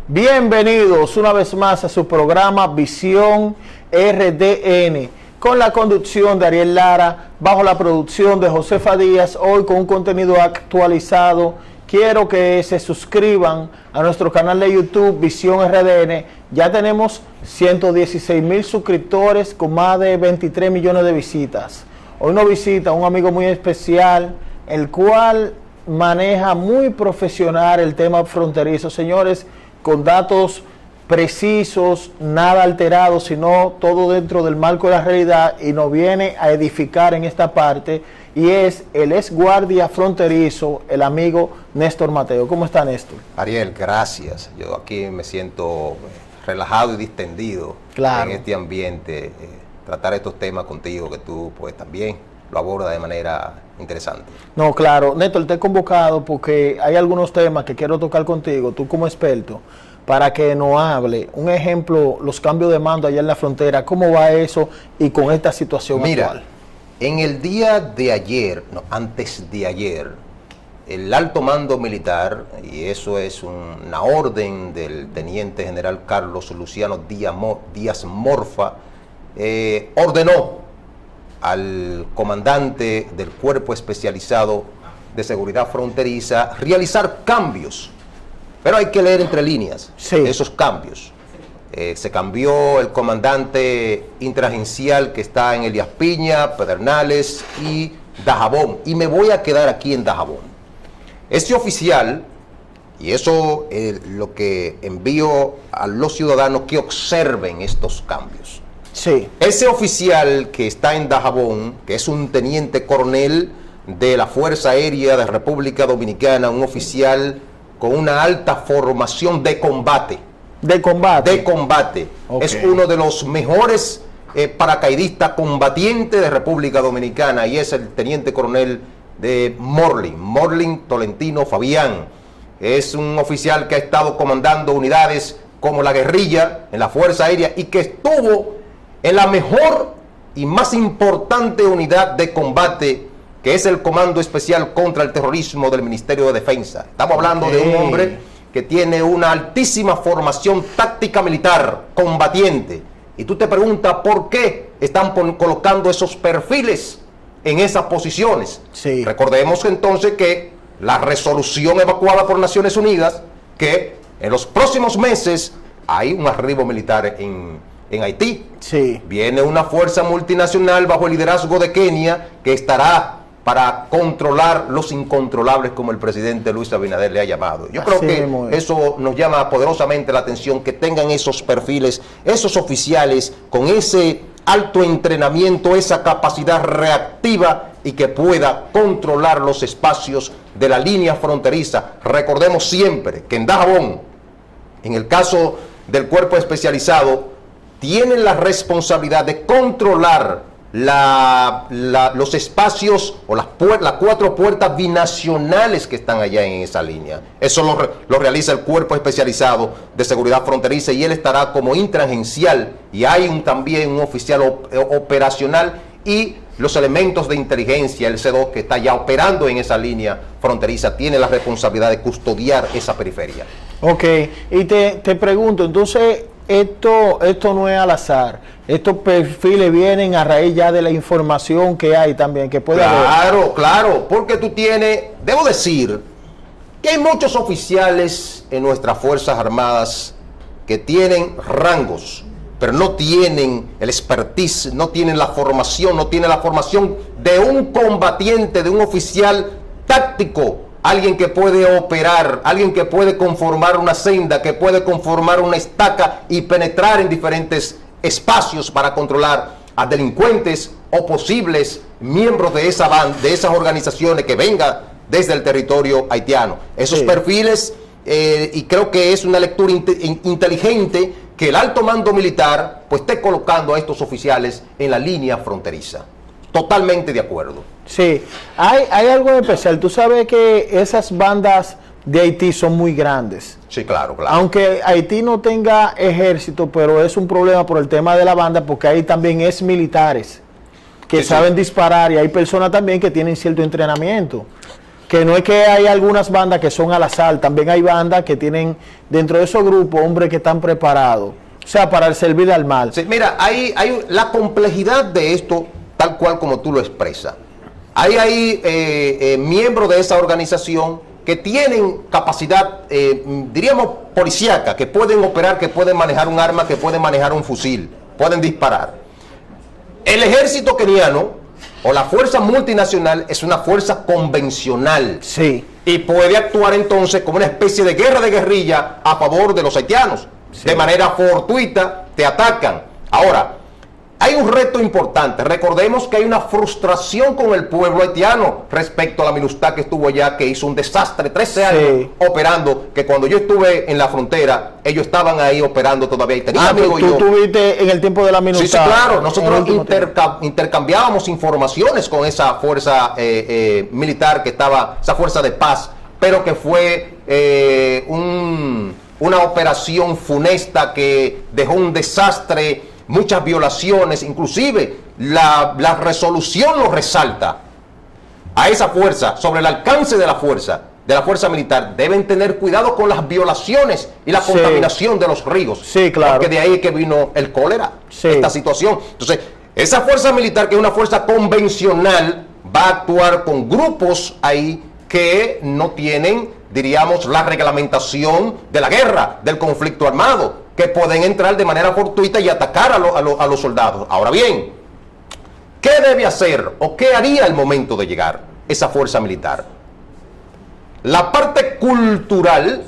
Bienvenidos una vez más a su programa Visión RDN, con la conducción de Ariel Lara, bajo la producción de Josefa Díaz, hoy con un contenido actualizado. Quiero que se suscriban a nuestro canal de YouTube Visión RDN. Ya tenemos 116,000 suscriptores con más de 23 millones de visitas. Hoy nos visita un amigo muy especial, el cual maneja muy profesional el tema fronterizo, señores, con datos precisos, nada alterado, sino todo dentro del marco de la realidad, y nos viene a edificar en esta parte, y es el ex guardia fronterizo, el amigo Néstor Mateo. ¿Cómo está, Néstor? Ariel, gracias. Yo aquí me siento relajado y distendido en este ambiente, tratar estos temas contigo, que tú pues también lo abordas de manera interesante. No, claro. Néstor, te he convocado porque hay algunos temas que quiero tocar contigo, tú como experto, para que nos hable. Un ejemplo, los cambios de mando allá en la frontera, ¿cómo va eso y con esta situación actual? En el día de ayer, no, antes de ayer, el alto mando militar, y eso es una orden del teniente general Carlos Luciano Díaz Morfa, ordenó al comandante del Cuerpo Especializado de Seguridad Fronteriza realizar cambios, pero hay que leer entre líneas esos cambios. Se cambió el comandante interagencial que está en Elías Piña, Pedernales y Dajabón, y me voy a quedar aquí en Dajabón. Este oficial, y eso lo que envío a los ciudadanos que observen estos cambios. Ese oficial que está en Dajabón, que es un teniente coronel de la Fuerza Aérea de República Dominicana, un oficial con una alta formación de combate. ¿De combate? De combate. Es uno de los mejores paracaidistas combatientes de República Dominicana, y es el teniente coronel de Morlin Tolentino Fabián. Es un oficial que ha estado comandando unidades como la guerrilla en la Fuerza Aérea y que estuvo en la mejor y más importante unidad de combate, que es el Comando Especial contra el Terrorismo del Ministerio de Defensa. Estamos hablando de un hombre que tiene una altísima formación táctica militar, combatiente. Y tú te preguntas por qué están colocando esos perfiles en esas posiciones. Recordemos entonces que la resolución evacuada por Naciones Unidas, que en los próximos meses hay un arribo militar en Haití. Viene una fuerza multinacional bajo el liderazgo de Kenia que estará para controlar los incontrolables, como el presidente Luis Abinader le ha llamado. Yo creo que eso nos llama poderosamente la atención, que tengan esos perfiles, esos oficiales con ese alto entrenamiento, esa capacidad reactiva, y que pueda controlar los espacios de la línea fronteriza. Recordemos siempre que en Dajabón, en el caso del cuerpo especializado, tienen la responsabilidad de controlar los espacios o las 4 puertas binacionales que están allá en esa línea. Eso lo realiza el Cuerpo Especializado de Seguridad Fronteriza, y él estará como interagencial, y hay también un oficial operacional y los elementos de inteligencia, el C2, que está ya operando en esa línea fronteriza, tiene la responsabilidad de custodiar esa periferia. Y te pregunto, entonces, esto no es al azar. Estos perfiles vienen a raíz ya de la información que hay también, que puede haber. Claro, porque tú tienes, debo decir, que hay muchos oficiales en nuestras Fuerzas Armadas que tienen rangos, pero no tienen el expertise, no tienen la formación, de un combatiente, de un oficial táctico, alguien que puede operar, alguien que puede conformar una senda, que puede conformar una estaca y penetrar en diferentes espacios para controlar a delincuentes o posibles miembros de esa banda, de esas organizaciones que vengan desde el territorio haitiano. Esos perfiles, y creo que es una lectura inteligente que el alto mando militar pues esté colocando a estos oficiales en la línea fronteriza. Totalmente de acuerdo. Hay algo especial. Tú sabes que esas bandas de Haití son muy grandes. Claro. Aunque Haití no tenga ejército, pero es un problema por el tema de la banda, porque ahí también es militares que saben disparar, y hay personas también que tienen cierto entrenamiento. que no es que hay algunas bandas que son al azar, también hay bandas que tienen dentro de esos grupos hombres que están preparados, o sea, para el servir al mal. Sí, mira, hay la complejidad de esto, tal cual como tú lo expresas. Hay miembros de esa organización que tienen capacidad, diríamos, policíaca, que pueden operar, que pueden manejar un arma, que pueden manejar un fusil, pueden disparar. El ejército keniano o la fuerza multinacional es una fuerza convencional. Sí. Y puede actuar entonces como una especie de guerra de guerrilla a favor de los haitianos. Sí. De manera fortuita te atacan. Ahora, hay un reto importante. Recordemos que hay una frustración con el pueblo haitiano respecto a la MINUSTAH que estuvo allá, que hizo un desastre, 13 años operando, que cuando yo estuve en la frontera, ellos estaban ahí operando todavía. Y tenía amigos tú estuviste en el tiempo de la MINUSTAH. Sí, sí, claro. Nosotros intercambiábamos informaciones con esa fuerza militar que estaba, esa fuerza de paz, pero que fue una operación funesta que dejó un desastre, muchas violaciones, inclusive la resolución lo resalta a esa fuerza, sobre el alcance de la fuerza militar. Deben tener cuidado con las violaciones y la contaminación de los ríos. Sí, claro. Porque de ahí es que vino el cólera, esta situación. Entonces, esa fuerza militar, que es una fuerza convencional, va a actuar con grupos ahí que no tienen, diríamos, la reglamentación de la guerra, del conflicto armado, que pueden entrar de manera fortuita y atacar a los soldados. Ahora bien, ¿qué debe hacer o qué haría al momento de llegar esa fuerza militar? La parte cultural,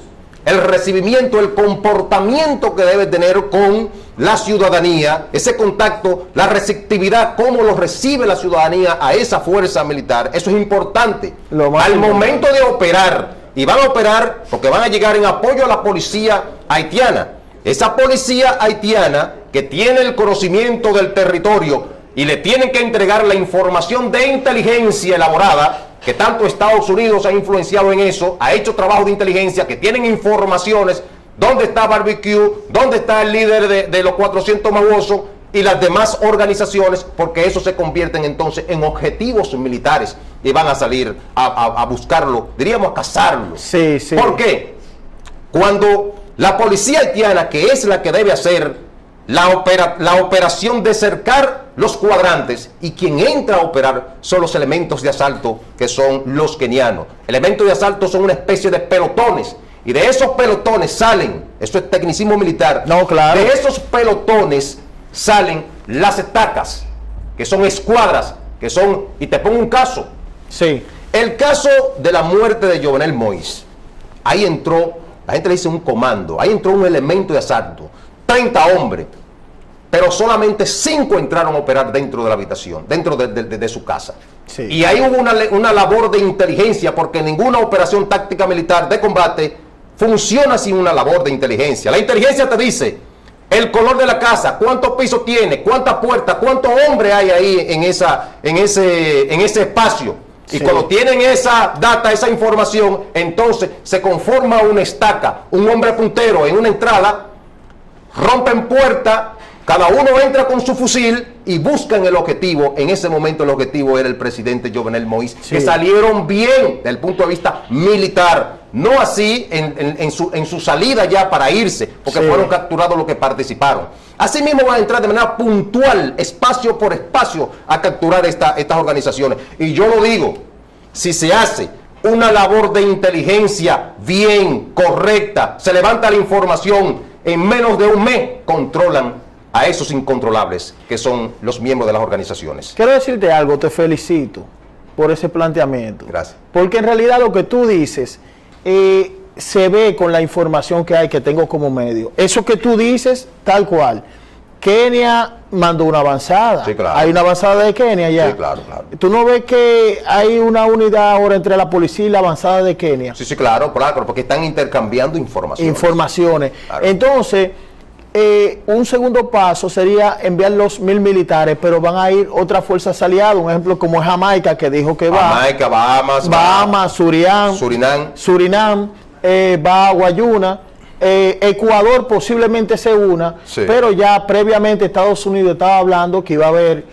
el recibimiento, el comportamiento que debe tener con la ciudadanía, ese contacto, la receptividad, cómo lo recibe la ciudadanía a esa fuerza militar, eso es importante. Al momento de operar, y van a operar porque van a llegar en apoyo a la policía haitiana. Esa policía haitiana que tiene el conocimiento del territorio y le tienen que entregar la información de inteligencia elaborada, que tanto Estados Unidos ha influenciado en eso, ha hecho trabajo de inteligencia, que tienen informaciones, dónde está Barbecue, dónde está el líder de los 400 Mawoso y las demás organizaciones, porque eso se convierten entonces en objetivos militares y van a salir a buscarlo, diríamos a cazarlo. Sí, sí. ¿Por qué? Cuando la policía haitiana, que es la que debe hacer la operación de cercar los cuadrantes, y quien entra a operar son los elementos de asalto, que son los kenianos. Elementos de asalto son una especie de pelotones, y de esos pelotones salen, eso es tecnicismo militar, no, claro, de esos pelotones salen las estacas, que son escuadras, que son, y te pongo un caso. Sí. El caso de la muerte de Jovenel Moïse, ahí entró, la gente le dice un comando, ahí entró un elemento de asalto, 30 hombres, pero solamente 5 entraron a operar dentro de la habitación, dentro de su casa. Sí. Y ahí hubo una labor de inteligencia, porque ninguna operación táctica militar de combate funciona sin una labor de inteligencia. La inteligencia te dice el color de la casa, cuántos pisos tiene, cuántas puertas, cuántos hombres hay ahí en ese espacio. Y sí, cuando tienen esa data, esa información, entonces se conforma una estaca, un hombre puntero en una entrada, rompen puerta, cada uno entra con su fusil y buscan el objetivo. En ese momento el objetivo era el presidente Jovenel Moïse, sí, que salieron bien desde el punto de vista militar, no así en su salida ya para irse, porque sí, fueron capturados los que participaron. Asimismo van a entrar de manera puntual, espacio por espacio, a capturar estas organizaciones. Y yo lo digo, si se hace una labor de inteligencia bien, correcta, se levanta la información, en menos de un mes controlan a esos incontrolables que son los miembros de las organizaciones. Quiero decirte algo, te felicito por ese planteamiento. Gracias. Porque en realidad lo que tú dices se ve con la información que hay, que tengo como medio. Eso que tú dices, tal cual. Kenia mandó una avanzada. Sí, claro. Hay una avanzada de Kenia ya. Sí, claro, claro. ¿Tú no ves que hay una unidad ahora entre la policía y la avanzada de Kenia? Sí, sí, claro, porque están intercambiando informaciones. Claro. Entonces, un segundo paso sería enviar los 1000 militares, pero van a ir otras fuerzas aliadas, un ejemplo como Jamaica, que dijo que va. Jamaica, Bahamas, Surinam, va a Guayuna. Ecuador posiblemente se una, sí, pero ya previamente Estados Unidos estaba hablando que iba a haber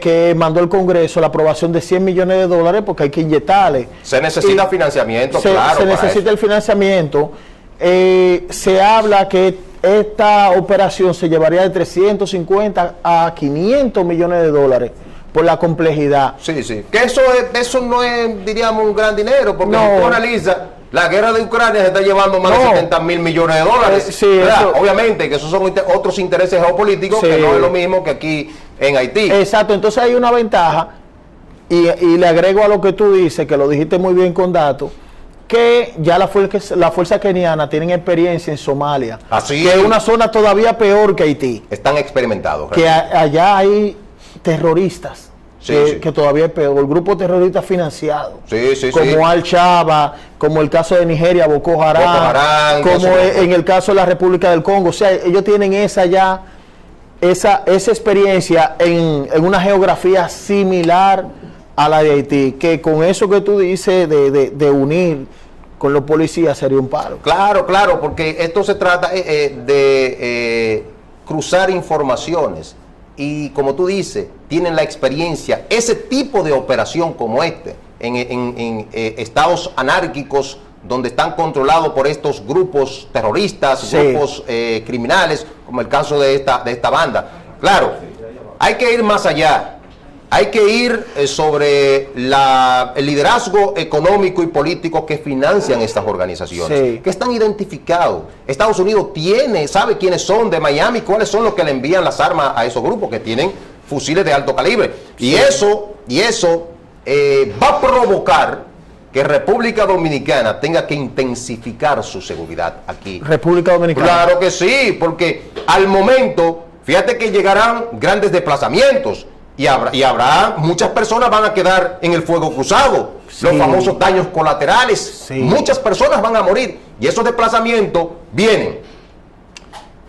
que mandó el Congreso la aprobación de 100 millones de dólares porque hay que inyectarle. Se necesita financiamiento, claro. Se necesita el financiamiento. Se habla que esta operación se llevaría de 350 a 500 millones de dólares por la complejidad. Sí, sí. Que eso no es, diríamos, un gran dinero, porque si tú analizas, la guerra de Ucrania se está llevando más de 70 mil millones de dólares. Sí, obviamente que esos son otros intereses geopolíticos, que no es lo mismo que aquí en Haití. Exacto, entonces hay una ventaja, y le agrego a lo que tú dices, que lo dijiste muy bien con datos, que ya la fuerza keniana tienen experiencia en Somalia, Así que es una zona todavía peor que Haití. Están experimentados. Que allá hay terroristas, que todavía es peor, grupo terrorista financiado, como Al-Shabaab, como el caso de Nigeria, Boko Haram, como en el caso de la República del Congo. O sea, ellos tienen esa experiencia en una geografía similar a la de Haití, que con eso que tú dices de unir con los policías sería un paro. Claro, claro, porque esto se trata de cruzar informaciones. Y como tú dices, tienen la experiencia, ese tipo de operación como en estados anárquicos donde están controlados por estos grupos terroristas, grupos criminales, como el caso de esta banda. Claro, hay que ir más allá, hay que ir sobre el liderazgo económico y político que financian estas organizaciones, que están identificados. Estados Unidos sabe quiénes son de Miami, cuáles son los que le envían las armas a esos grupos que tienen fusiles de alto calibre. Y eso va a provocar que República Dominicana tenga que intensificar su seguridad aquí. República Dominicana. Claro que sí, porque al momento, fíjate que llegarán grandes desplazamientos. Y habrá muchas personas van a quedar en el fuego cruzado, los famosos daños colaterales, muchas personas van a morir y esos desplazamientos vienen.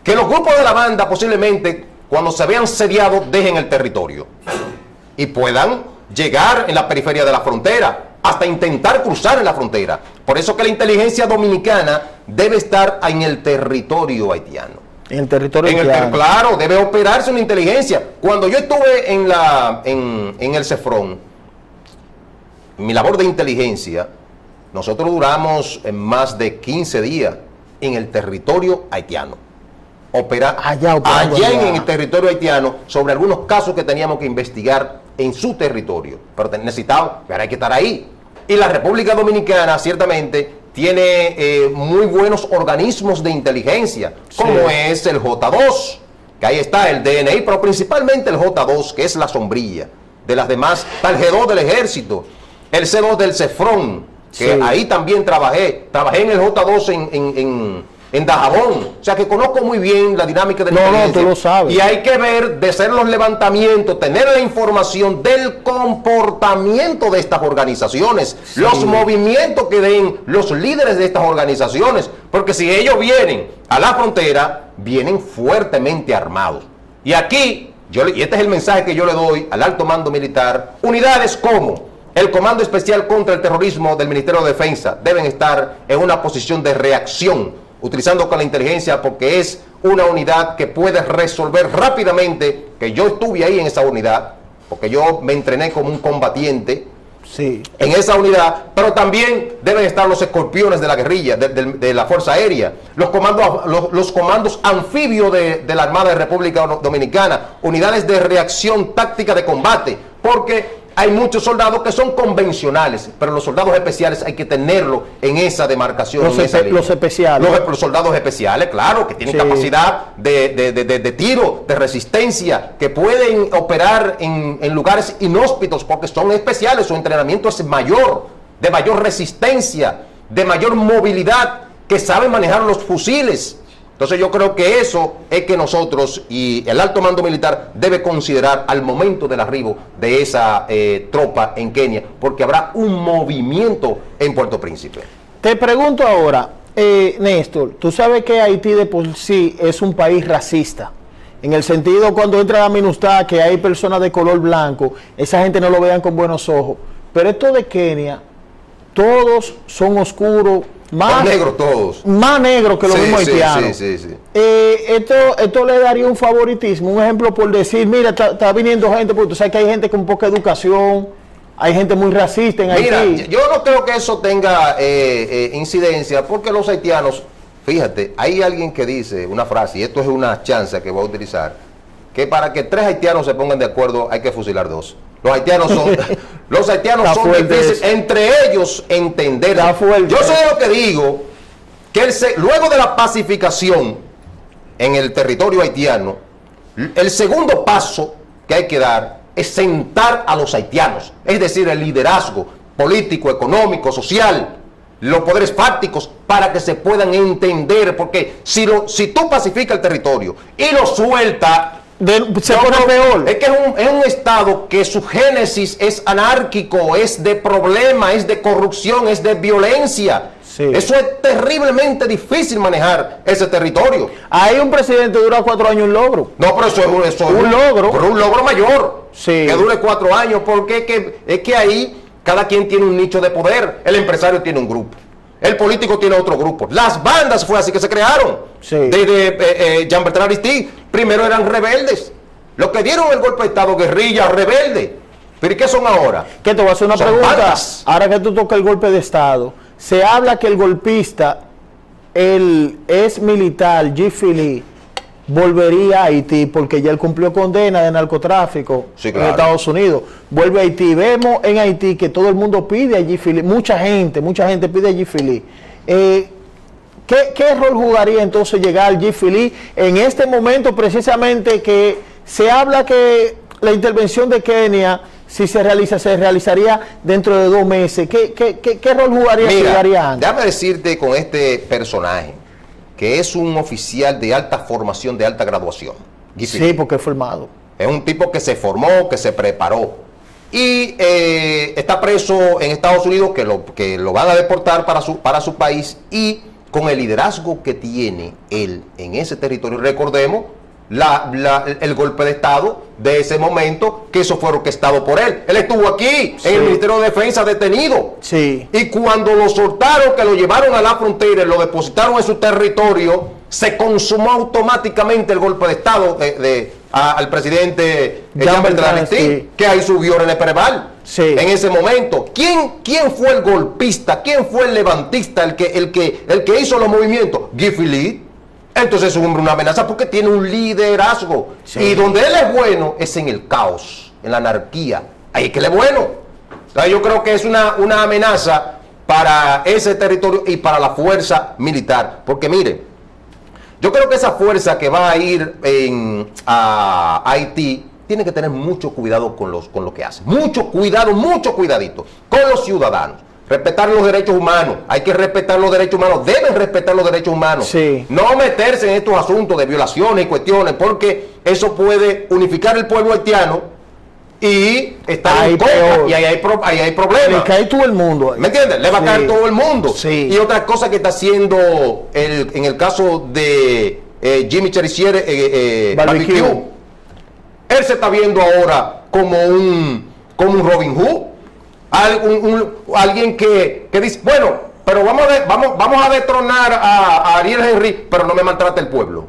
Que los grupos de la banda posiblemente cuando se vean sediados dejen el territorio y puedan llegar en la periferia de la frontera, hasta intentar cruzar en la frontera. Por eso que la inteligencia dominicana debe estar en el territorio haitiano. En el territorio haitiano. Claro, debe operarse una inteligencia. Cuando yo estuve en el CEFRON, mi labor de inteligencia, nosotros duramos más de 15 días en el territorio haitiano. Allá en el territorio haitiano, sobre algunos casos que teníamos que investigar en su territorio. Pero hay que estar ahí. Y la República Dominicana, ciertamente, tiene muy buenos organismos de inteligencia, como es el J2, que ahí está el DNI, pero principalmente el J2, que es la sombrilla de las demás, está el G2 del Ejército, el C2 del CEFRON, que ahí también trabajé en el J2 en Dajabón, o sea que conozco muy bien la dinámica de la inteligencia. Tú lo sabes. Y hay que ver, de hacer los levantamientos, tener la información del comportamiento de estas organizaciones, los movimientos que den los líderes de estas organizaciones, porque si ellos vienen a la frontera, vienen fuertemente armados. Y aquí, y este es el mensaje que yo le doy al alto mando militar, unidades como el Comando Especial contra el Terrorismo del Ministerio de Defensa deben estar en una posición de reacción, utilizando con la inteligencia, porque es una unidad que puede resolver rápidamente, que yo estuve ahí en esa unidad, porque yo me entrené como un combatiente en esa unidad, pero también deben estar los escorpiones de la guerrilla, de la Fuerza Aérea, los comandos anfibios de la Armada de República Dominicana, unidades de reacción táctica de combate, porque hay muchos soldados que son convencionales, pero los soldados especiales hay que tenerlo en esa demarcación. Los especiales. Los soldados especiales, claro, que tienen capacidad de tiro, de resistencia, que pueden operar en lugares inhóspitos porque son especiales, su entrenamiento es mayor, de mayor resistencia, de mayor movilidad, que saben manejar los fusiles. Entonces yo creo que eso es que nosotros y el alto mando militar debe considerar al momento del arribo de esa tropa en Kenia, porque habrá un movimiento en Puerto Príncipe. Te pregunto ahora, Néstor, tú sabes que Haití de por sí es un país racista, en el sentido cuando entra la MINUSTAH que hay personas de color blanco, esa gente no lo vean con buenos ojos, pero esto de Kenia todos son oscuros, más negros todos. Más negros que los mismos haitianos. Esto le daría un favoritismo, un ejemplo por decir, mira, está viniendo gente, porque tú sabes que hay gente con poca educación, hay gente muy racista en Haití. Mira, yo no creo que eso tenga incidencia, porque los haitianos, fíjate, hay alguien que dice una frase, y esto es una chance que voy a utilizar, que para que 3 haitianos se pongan de acuerdo hay que fusilar 2. Los haitianos son difíciles entre ellos entender. Yo sé lo que digo, que luego de la pacificación en el territorio haitiano, el segundo paso que hay que dar es sentar a los haitianos, es decir, el liderazgo político, económico, social, los poderes fácticos, para que se puedan entender, porque si tú pacificas el territorio y lo sueltas, se pone peor. Es que es un estado que su génesis es anárquico, es de problema, es de corrupción, es de violencia. Sí. Eso es terriblemente difícil manejar ese territorio. Hay un presidente que dura 4 años un logro. No, pero eso es un logro. Pero un logro mayor. Sí. Que dure 4 años, porque es que ahí cada quien tiene un nicho de poder. El empresario tiene un grupo. El político tiene otro grupo. Las bandas fue así que se crearon. Sí. Desde Jean-Bertrand Aristide, primero eran rebeldes. Los que dieron el golpe de Estado, guerrilla, rebelde. ¿Pero y qué son ahora? Que te voy a hacer una pregunta. Bandas. Ahora que tú tocas el golpe de Estado, se habla que el golpista, el ex militar Guy Philippe, volvería a Haití porque ya él cumplió condena de narcotráfico en Estados Unidos. Vuelve a Haití. Vemos en Haití que todo el mundo pide a Guy Philippe, mucha gente pide a Guy Philippe. ¿Qué rol jugaría entonces llegar Guy Philippe en este momento, precisamente que se habla que la intervención de Kenia, si se realizaría dentro de 2 meses? ¿Qué rol jugaría? Mira, déjame decirte con este personaje, que es un oficial de alta formación, de alta graduación. Sí, porque es formado. Es un tipo que se formó, que se preparó. Y está preso en Estados Unidos, que lo van a deportar para su país. Y con el liderazgo que tiene él en ese territorio, recordemos el golpe de Estado de ese momento, que eso fue orquestado por él. Él estuvo aquí, en el Ministerio de Defensa, detenido. Sí. Y cuando lo soltaron, que lo llevaron a la frontera y lo depositaron en su territorio, se consumó automáticamente el golpe de Estado al presidente Jean-Bertrand Aristide, que ahí subió René Pereval. Sí. En ese momento, ¿quién fue el golpista? ¿Quién fue el levantista? El que hizo los movimientos. Guy Philippe. Entonces es una amenaza porque tiene un liderazgo. Sí. Y donde él es bueno es en el caos, en la anarquía. Ahí es que él es bueno. O sea, yo creo que es una amenaza para ese territorio y para la fuerza militar. Porque mire, yo creo que esa fuerza que va a ir a Haití tiene que tener mucho cuidado con lo que hace. Mucho cuidado, mucho cuidadito con los ciudadanos. Respetar los derechos humanos. Hay que respetar los derechos humanos. Deben respetar los derechos humanos. Sí. No meterse en estos asuntos de violaciones y cuestiones, porque eso puede unificar el pueblo haitiano y estar en contra. Y ahí hay problemas. Le cae todo el mundo ahí. ¿Me entiendes? Le va a caer todo el mundo. Sí. Y otra cosa que está haciendo en el caso de Jimmy Cherizier, Barbecue, él se está viendo ahora como un Robin Hood. Alguien que dice, bueno, pero vamos a destronar a Ariel Henry, pero no me maltrate el pueblo.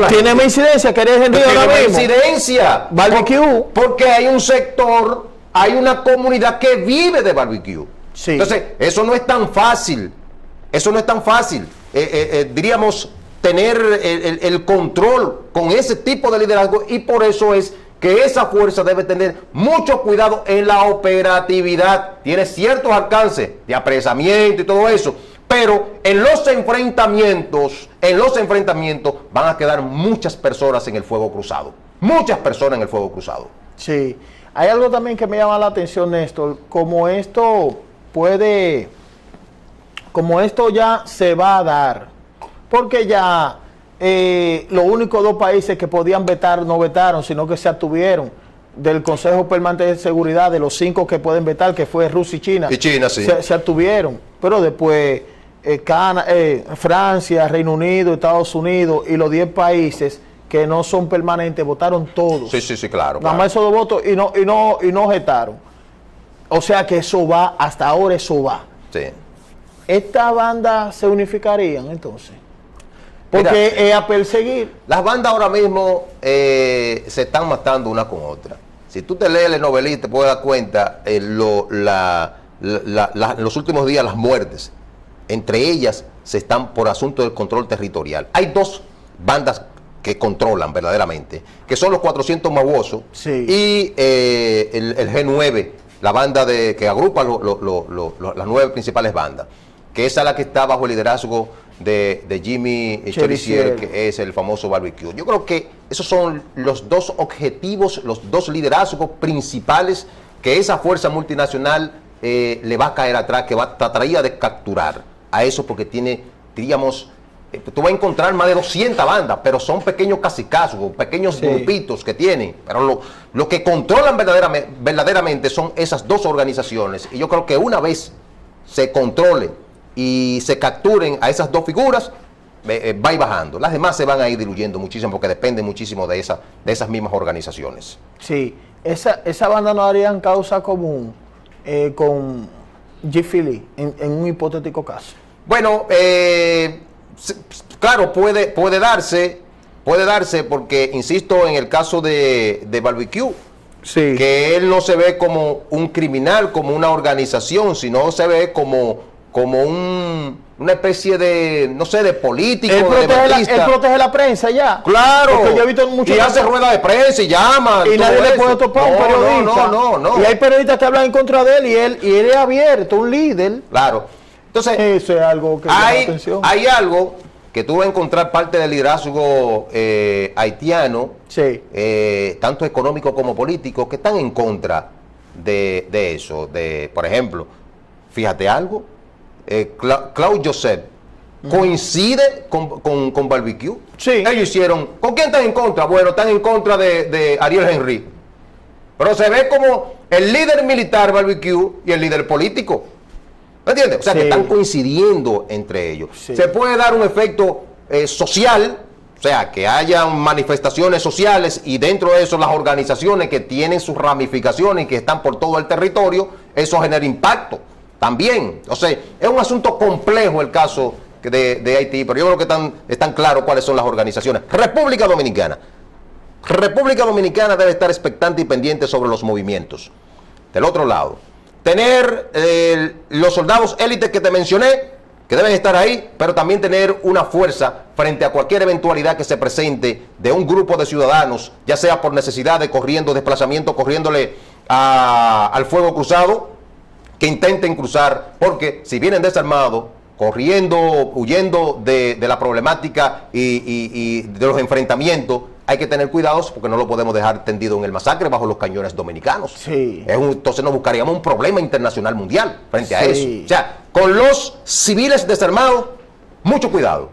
¿Tiene más incidencia que Ariel Henry ahora mismo? Tiene más incidencia. Barbecue. Porque hay un sector, hay una comunidad que vive de barbecue. Sí. Entonces, eso no es tan fácil. Eso no es tan fácil. Diríamos, tener el control con ese tipo de liderazgo, y por eso es que esa fuerza debe tener mucho cuidado en la operatividad. Tiene ciertos alcances de apresamiento y todo eso, pero en los enfrentamientos van a quedar muchas personas en el fuego cruzado. Muchas personas en el fuego cruzado. Sí. Hay algo también que me llama la atención, Néstor, como esto ya se va a dar, porque ya los únicos 2 países que podían vetar no vetaron, sino que se abstuvieron del Consejo Permanente de Seguridad. De los 5 que pueden vetar, que fue Rusia y China. Y China, sí. Se abstuvieron. Pero después Francia, Reino Unido, Estados Unidos y los 10 países que no son permanentes votaron todos. Sí, claro. Nada más esos 2 votos y no vetaron. O sea que eso va, hasta ahora eso va. Sí. ¿Esta banda se unificarían entonces? Porque Mira, es a perseguir. las bandas ahora mismo se están matando una con otra. Si tú te lees el novelista, te puedes dar cuenta en los últimos días las muertes. Entre ellas se están por asunto del control territorial. Hay dos bandas que controlan verdaderamente, que son los 400 Mabuosos Sí. y el G9, la banda que agrupa las 9 principales bandas, que esa es la que está bajo el liderazgo de Jimmy Cherizier, que es el famoso barbecue. Yo creo que esos son los dos objetivos, los dos liderazgos principales que esa fuerza multinacional le va a caer atrás, que trataría de capturar a eso, porque tiene, diríamos, tú vas a encontrar más de 200 bandas, pero son pequeños cacicazgos, pequeños grupitos que tienen, pero lo que controlan verdaderamente son esas dos organizaciones, y yo creo que una vez se controle y se capturen a esas dos figuras, va a ir bajando. Las demás se van a ir diluyendo muchísimo porque dependen muchísimo de esas mismas organizaciones. Sí, esa banda no harían causa común con Jiffy Lee en un hipotético caso. Bueno, claro, puede darse porque, insisto, en el caso de Barbecue, Sí. que él no se ve como un criminal, como una organización, sino se ve como una especie de, no sé, de político, Él de debatista. él protege la prensa ya. Claro, Porque yo he visto mucho y hace rueda de prensa y llama. y nadie le puede topar a un periodista. No. Y hay periodistas que hablan en contra de él y él es abierto, un líder. Claro. Entonces, Eso es algo que llama la hay atención. algo que tú vas a encontrar parte del liderazgo haitiano, Sí. tanto económico como político, que están en contra de eso. Por ejemplo, fíjate algo, Claude Joseph coincide con Barbecue. Sí. Ellos hicieron, ¿con quién están en contra? Bueno, están en contra de Ariel Henry. Pero se ve como el líder militar Barbecue y el líder político. ¿Me entiendes? O sea, Sí. que están coincidiendo entre ellos. Sí. Se puede dar un efecto social, o sea, que haya manifestaciones sociales y dentro de eso las organizaciones que tienen sus ramificaciones y que están por todo el territorio, eso genera impacto también. O sea, es un asunto complejo el caso de Haití, pero yo creo que están claros cuáles son las organizaciones. República Dominicana debe estar expectante y pendiente sobre los movimientos. Del otro lado, tener los soldados élites que te mencioné, que deben estar ahí, pero también tener una fuerza frente a cualquier eventualidad que se presente de un grupo de ciudadanos, ya sea por necesidad de desplazamiento, corriéndole al fuego cruzado, que intenten cruzar, porque si vienen desarmados, corriendo, huyendo de la problemática y de los enfrentamientos, hay que tener cuidados porque no lo podemos dejar tendido en el masacre bajo los cañones dominicanos. Sí. Entonces nos buscaríamos un problema internacional mundial frente a Sí. eso. O sea, con los civiles desarmados, mucho cuidado.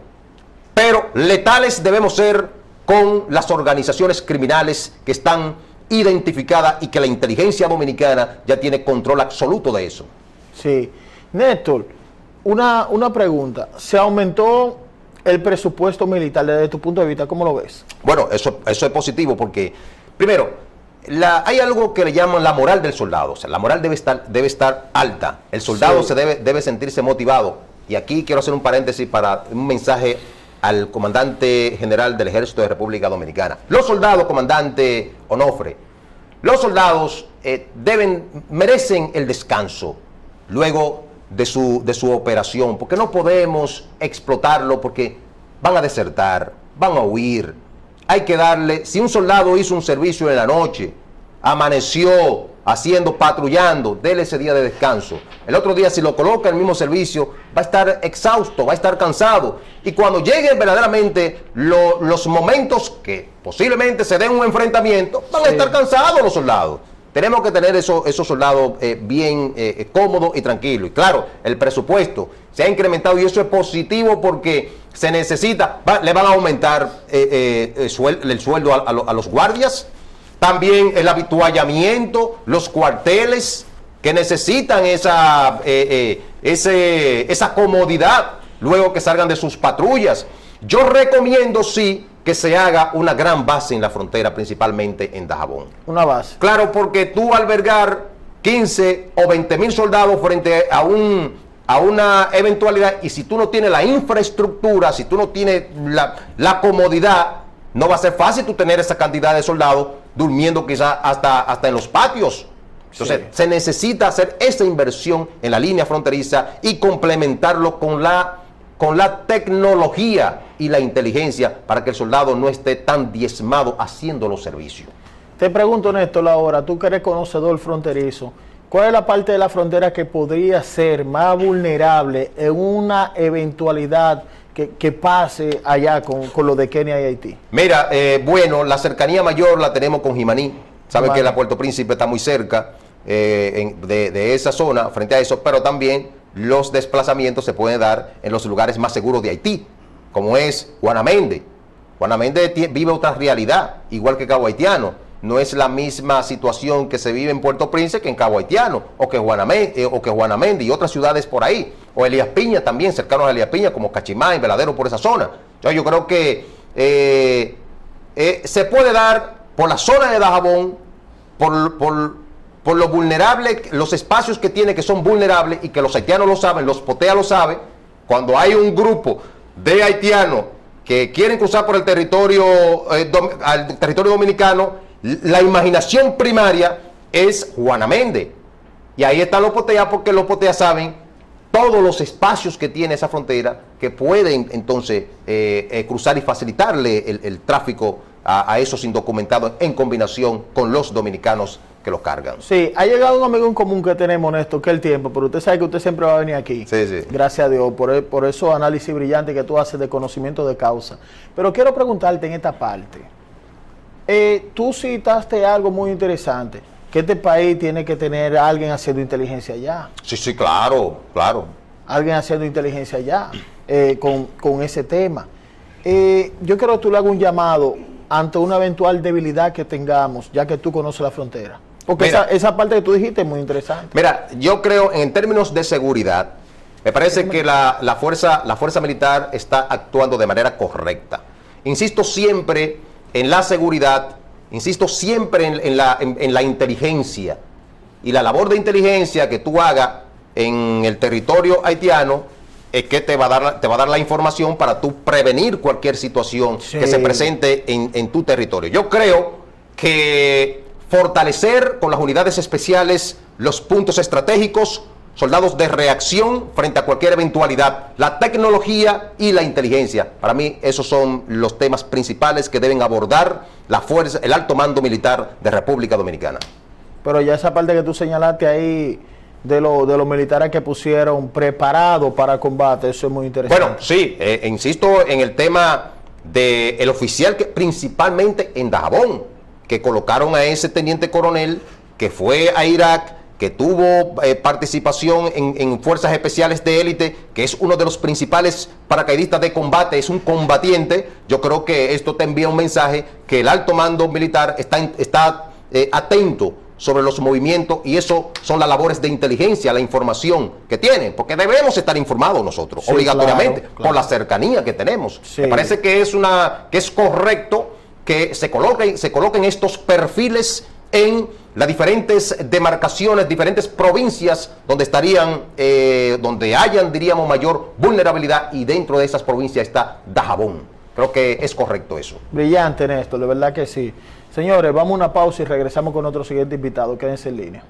Pero letales debemos ser con las organizaciones criminales que están identificadas y que la inteligencia dominicana ya tiene control absoluto de eso. Sí. Néstor, una pregunta. ¿Se aumentó el presupuesto militar desde tu punto de vista? ¿Cómo lo ves? Bueno, eso es positivo porque, primero, hay algo que le llaman la moral del soldado. O sea, la moral debe estar alta. El soldado Sí. debe sentirse motivado. Y aquí quiero hacer un paréntesis para un mensaje al comandante general del Ejército de República Dominicana. Los soldados, comandante Onofre, los soldados merecen el descanso luego de su operación, porque no podemos explotarlo, porque van a desertar, van a huir. Hay que darle, si un soldado hizo un servicio en la noche, amaneció patrullando, dele ese día de descanso. El otro día, si lo coloca en el mismo servicio, va a estar exhausto, va a estar cansado. Y cuando lleguen verdaderamente los momentos que posiblemente se den un enfrentamiento, van a estar cansados los soldados. Tenemos que tener esos soldados bien cómodos y tranquilos. Y claro, el presupuesto se ha incrementado y eso es positivo porque se necesita, le van a aumentar el sueldo a los guardias, también el habituallamiento, los cuarteles que necesitan esa comodidad luego que salgan de sus patrullas. Yo recomiendo, sí, que se haga una gran base en la frontera, principalmente en Dajabón. Una base. Claro, porque tú albergar 15 o 20,000 soldados frente a una eventualidad, y si tú no tienes la infraestructura, si tú no tienes la comodidad, no va a ser fácil tú tener esa cantidad de soldados durmiendo quizás hasta en los patios. Entonces, sí, se necesita hacer esa inversión en la línea fronteriza y complementarlo con la tecnología y la inteligencia para que el soldado no esté tan diezmado haciendo los servicios. Te pregunto, Néstor, ahora, tú que eres conocedor fronterizo, ¿cuál es la parte de la frontera que podría ser más vulnerable en una eventualidad que pase allá con lo de Kenia y Haití? Mira, bueno, la cercanía mayor la tenemos con Jimaní. Sabe que la Puerto Príncipe está muy cerca de esa zona, frente a eso, pero también los desplazamientos se pueden dar en los lugares más seguros de Haití, como es Juanamende. Juanamende vive otra realidad, igual que Cabo Haitiano. No es la misma situación que se vive en Puerto Príncipe que en Cabo Haitiano, o que Juanamende y otras ciudades por ahí, o Elías Piña también, cercanos a Elías Piña, como Cachimá y Veladero, por esa zona. Yo creo que se puede dar por la zona de Dajabón, por lo vulnerable, los espacios que tiene que son vulnerables y que los haitianos lo saben, los POTEA lo saben. Cuando hay un grupo de haitianos que quieren cruzar por el territorio, al territorio dominicano, la imaginación primaria es Juanamende. Y ahí están los POTEA, porque los POTEA saben todos los espacios que tiene esa frontera que pueden entonces cruzar y facilitarle el tráfico a esos indocumentados en combinación con los dominicanos que los cargan. Sí, ha llegado un amigo en común que tenemos, Néstor, que es el tiempo, pero usted sabe que usted siempre va a venir aquí. Sí, sí. Gracias a Dios, por esos análisis brillantes que tú haces de conocimiento de causa. Pero quiero preguntarte en esta parte. Tú citaste algo muy interesante, que este país tiene que tener a alguien haciendo inteligencia allá. Sí, sí, claro, claro. Alguien haciendo inteligencia allá, con ese tema. Yo quiero que tú le hagas un llamado ante una eventual debilidad que tengamos, ya que tú conoces la frontera. Porque esa parte que tú dijiste es muy interesante. Mira, yo creo en términos de seguridad, me parece que la fuerza militar está actuando de manera correcta. Insisto siempre en la seguridad, insisto siempre en la inteligencia. Y la labor de inteligencia que tú hagas en el territorio haitiano es que te va a dar la información para tú prevenir cualquier situación que se presente en tu territorio. Yo creo que fortalecer con las unidades especiales los puntos estratégicos, soldados de reacción frente a cualquier eventualidad, la tecnología y la inteligencia. Para mí esos son los temas principales que deben abordar la fuerza, el alto mando militar de República Dominicana. Pero ya esa parte que tú señalaste ahí de los militares que pusieron preparados para combate, eso es muy interesante. Bueno, sí, insisto en el tema del oficial que principalmente en Dajabón, que colocaron a ese teniente coronel que fue a Irak, que tuvo participación en fuerzas especiales de élite, que es uno de los principales paracaidistas de combate, es un combatiente. Yo creo que esto te envía un mensaje que el alto mando militar está atento sobre los movimientos, y eso son las labores de inteligencia, la información que tienen, porque debemos estar informados nosotros, sí, obligatoriamente, claro, por la cercanía que tenemos. Sí. Me parece que es correcto que se coloquen estos perfiles en las diferentes demarcaciones, diferentes provincias donde estarían, donde hayan, diríamos, mayor vulnerabilidad, y dentro de esas provincias está Dajabón. Creo que es correcto eso. Brillante, Néstor, de verdad que sí. Señores, vamos a una pausa y regresamos con otro siguiente invitado. Quédense en línea.